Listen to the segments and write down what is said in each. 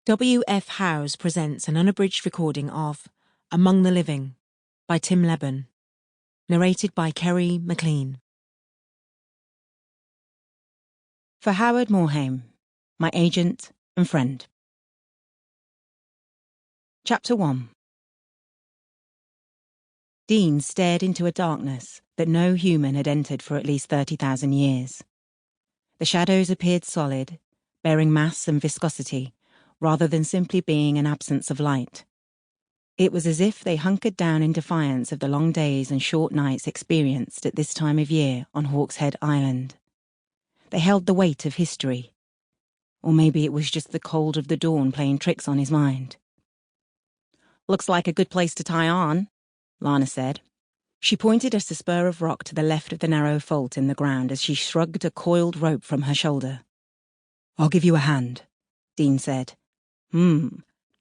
W.F. Howes presents an unabridged recording of Among the Living by Tim Lebbon, narrated by Kerri, Mclean. For Howard Morhaime, my agent and friend. Chapter 1. Dean stared into a darkness that no human had entered for at least 30,000 years. The shadows appeared solid, bearing mass and viscosity, rather than simply being an absence of light. It was as if they hunkered down in defiance of the long days and short nights experienced at this time of year on Hawkshead Island. They held the weight of history. Or maybe it was just the cold of the dawn playing tricks on his mind. "Looks like a good place to tie on," Lana said. She pointed at a spur of rock to the left of the narrow fault in the ground as she shrugged a coiled rope from her shoulder. "I'll give you a hand," Dean said.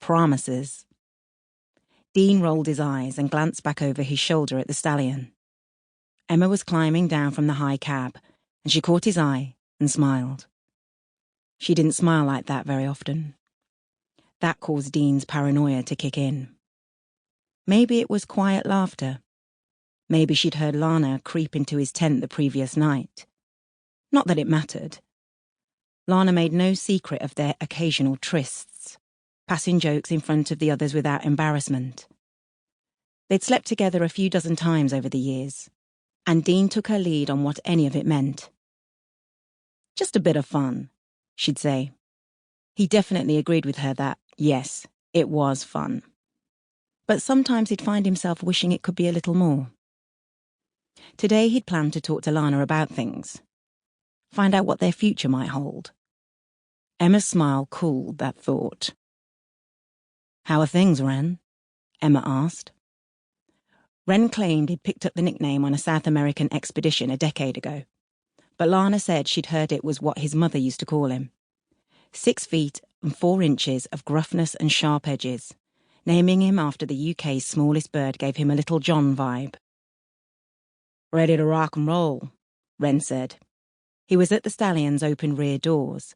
Promises. Dean rolled his eyes and glanced back over his shoulder at the stallion. Emma was climbing down from the high cab, and she caught his eye and smiled. She didn't smile like that very often. That caused Dean's paranoia to kick in. Maybe it was quiet laughter. Maybe she'd heard Lana creep into his tent the previous night. Not that it mattered. Lana made no secret of their occasional trysts, passing jokes in front of the others without embarrassment. They'd slept together a few dozen times over the years, and Dean took her lead on what any of it meant. Just a bit of fun, she'd say. He definitely agreed with her that, yes, it was fun. But sometimes he'd find himself wishing it could be a little more. Today he'd planned to talk to Lana about things. Find out what their future might hold. Emma's smile cooled that thought. "How are things, Ren?" Emma asked. Ren claimed he'd picked up the nickname on a South American expedition a decade ago, but Lana said she'd heard it was what his mother used to call him. 6 feet and 4 inches of gruffness and sharp edges. Naming him after the UK's smallest bird gave him a Little John vibe. "Ready to rock and roll," Ren said. He was at the stallion's open rear doors,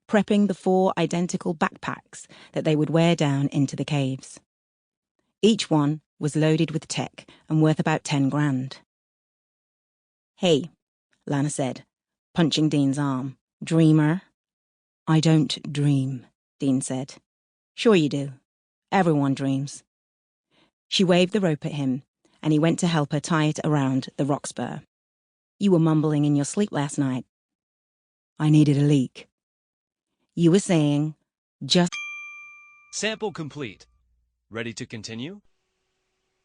prepping the 4 identical backpacks that they would wear down into the caves. Each one was loaded with tech and worth about 10 grand. "Hey," Lana said, punching Dean's arm. "Dreamer?" "I don't dream," Dean said. "Sure you do. Everyone dreams." She waved the rope at him, and he went to help her tie it around the rock spur. "You were mumbling in your sleep last night." "I needed a leak." "You were saying, just..." Sample complete. Ready to continue?